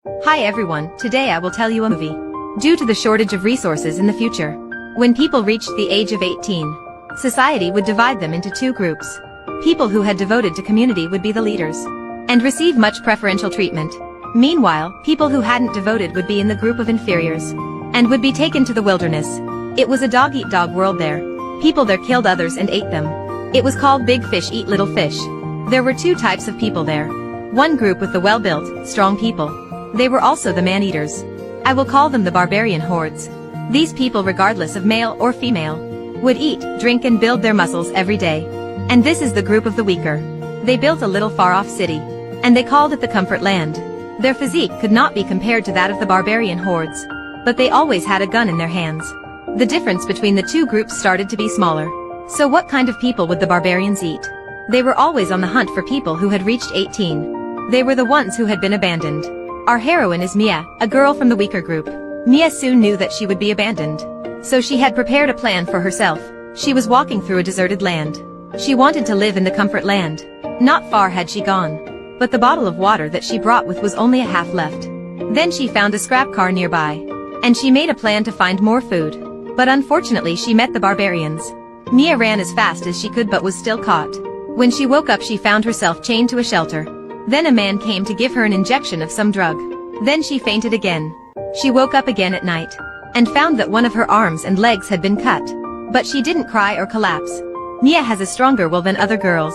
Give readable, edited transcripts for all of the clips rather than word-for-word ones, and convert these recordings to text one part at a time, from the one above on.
Hi everyone, today I will tell you a movie. Due to the shortage of resources in the future, when people reached the age of 18, society would divide them into two groups. People who had devoted to community would be the leaders and receive much preferential treatment. Meanwhile, people who hadn't devoted would be in the group of inferiors and would be taken to the wilderness. It was a dog-eat-dog world there. People there killed others and ate them. It was called big fish eat little fish. There were two types of people there. One group with the well-built, strong people. They were also the man-eaters. I will call them the barbarian hordes. These people, regardless of male or female, would eat, drink and build their muscles every day. And this is the group of the weaker. They built a little far-off city, and they called it the Comfort Land. Their physique could not be compared to that of the barbarian hordes, but they always had a gun in their hands. The difference between the two groups started to be smaller. So what kind of people would the barbarians eat? They were always on the hunt for people who had reached 18. They were the ones who had been abandoned. Our heroine is Mia, a girl from the weaker group. Mia soon knew that she would be abandoned. So she had prepared a plan for herself. She was walking through a deserted land. She wanted to live in the Comfort Land. Not far had she gone, but the bottle of water that she brought with was only a half left. Then she found a scrap car nearby, and she made a plan to find more food. But unfortunately she met the barbarians. Mia ran as fast as she could but was still caught. When she woke up she found herself chained to a shelter. Then a man came to give her an injection of some drug. Then she fainted again. She woke up again at night, and found that one of her arms and legs had been cut. But she didn't cry or collapse. Mia has a stronger will than other girls.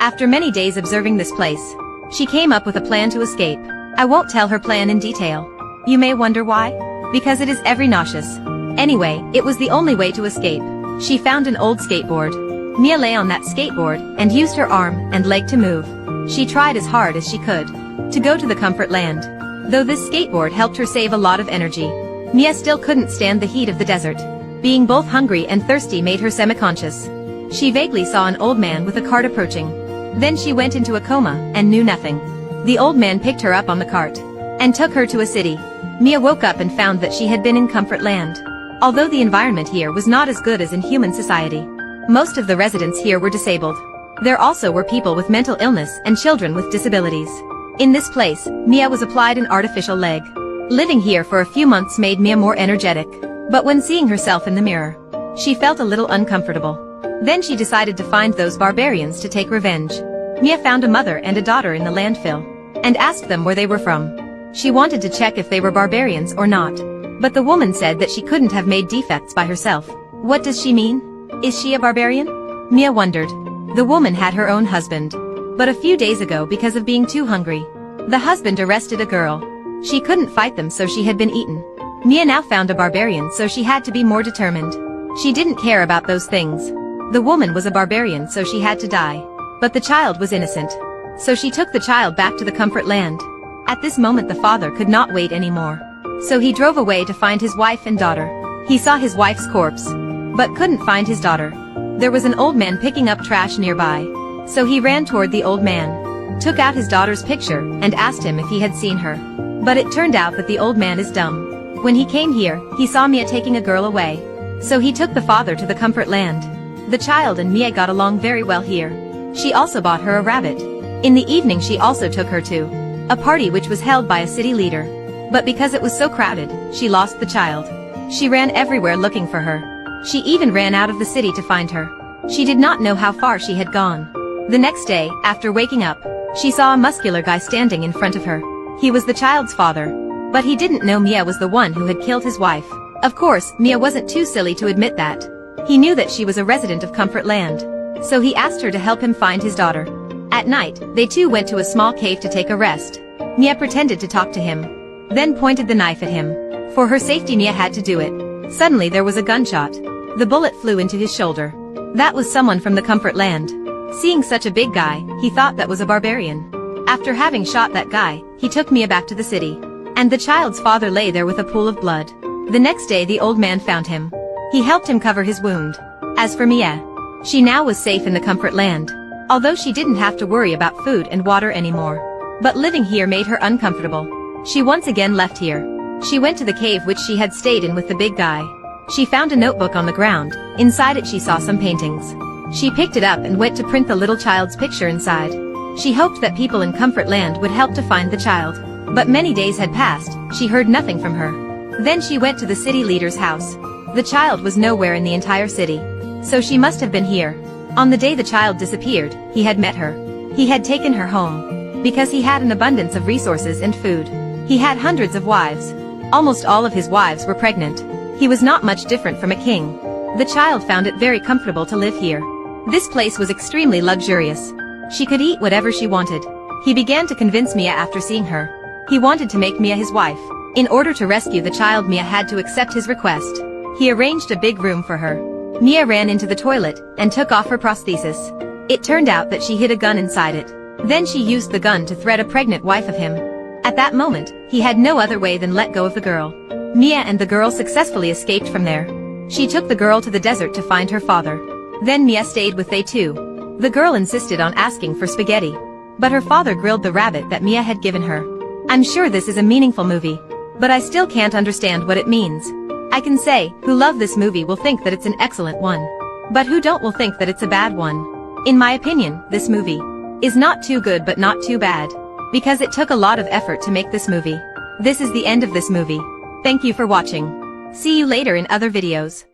After many days observing this place, she came up with a plan to escape. I won't tell her plan in detail. You may wonder why? Because it is every nauseous. Anyway, it was the only way to escape. She found an old skateboard. Mia lay on that skateboard and used her arm and leg to move. She tried as hard as she could to go to the Comfort Land. Though this skateboard helped her save a lot of energy, Mia still couldn't stand the heat of the desert. Being both hungry and thirsty made her semi-conscious. She vaguely saw an old man with a cart approaching. Then she went into a coma and knew nothing. The old man picked her up on the cart and took her to a city. Mia woke up and found that she had been in Comfort Land. Although the environment here was not as good as in human society, most of the residents here were disabled. There also were people with mental illness and children with disabilities. In this place, Mia was applied an artificial leg. Living here for a few months made Mia more energetic. But when seeing herself in the mirror, she felt a little uncomfortable. Then she decided to find those barbarians to take revenge. Mia found a mother and a daughter in the landfill, and asked them where they were from. She wanted to check if they were barbarians or not. But the woman said that she couldn't have made defects by herself. What does she mean? Is she a barbarian? Mia wondered. The woman had her own husband. But a few days ago, because of being too hungry, the husband arrested a girl. She couldn't fight them, so she had been eaten. Mia now found a barbarian, so she had to be more determined. She didn't care about those things. The woman was a barbarian, so she had to die. But the child was innocent. So she took the child back to the Comfort Land. At this moment the father could not wait anymore. So he drove away to find his wife and daughter. He saw his wife's corpse, but couldn't find his daughter. There was an old man picking up trash nearby. So he ran toward the old man, took out his daughter's picture, and asked him if he had seen her. But it turned out that the old man is dumb. When he came here, he saw Mia taking a girl away. So he took the father to the Comfort Land. The child and Mia got along very well here. She also bought her a rabbit. In the evening she also took her to a party which was held by a city leader. But because it was so crowded, she lost the child. She ran everywhere looking for her. She even ran out of the city to find her. She did not know how far she had gone. The next day, after waking up, she saw a muscular guy standing in front of her. He was the child's father. But he didn't know Mia was the one who had killed his wife. Of course, Mia wasn't too silly to admit that. He knew that she was a resident of Comfort Land. So he asked her to help him find his daughter. At night, they two went to a small cave to take a rest. Mia pretended to talk to him, then pointed the knife at him. For her safety Mia had to do it. Suddenly there was a gunshot. The bullet flew into his shoulder. That was someone from the Comfort Land. Seeing such a big guy, he thought that was a barbarian. After having shot that guy, he took Mia back to the city. And the child's father lay there with a pool of blood. The next day the old man found him. He helped him cover his wound. As for Mia, she now was safe in the Comfort Land. Although she didn't have to worry about food and water anymore. But living here made her uncomfortable. She once again left here. She went to the cave which she had stayed in with the big guy. She found a notebook on the ground. Inside it she saw some paintings. She picked it up and went to print the little child's picture inside. She hoped that people in Comfort Land would help to find the child. But many days had passed, she heard nothing from her. Then she went to the city leader's house. The child was nowhere in the entire city. So she must have been here. On the day the child disappeared, he had met her. He had taken her home. Because he had an abundance of resources and food. He had hundreds of wives. Almost all of his wives were pregnant. He was not much different from a king. The child found it very comfortable to live here. This place was extremely luxurious. She could eat whatever she wanted. He began to convince Mia after seeing her. He wanted to make Mia his wife. In order to rescue the child, Mia had to accept his request. He arranged a big room for her. Mia ran into the toilet and took off her prosthesis. It turned out that she hid a gun inside it. Then she used the gun to threat a pregnant wife of him. At that moment, he had no other way than let go of the girl. Mia and the girl successfully escaped from there. She took the girl to the desert to find her father. Then Mia stayed with they too. The girl insisted on asking for spaghetti. But her father grilled the rabbit that Mia had given her. I'm sure this is a meaningful movie. But I still can't understand what it means. I can say, who love this movie will think that it's an excellent one. But who don't will think that it's a bad one. In my opinion, this movie is not too good but not too bad. Because it took a lot of effort to make this movie. This is the end of this movie. Thank you for watching. See you later in other videos.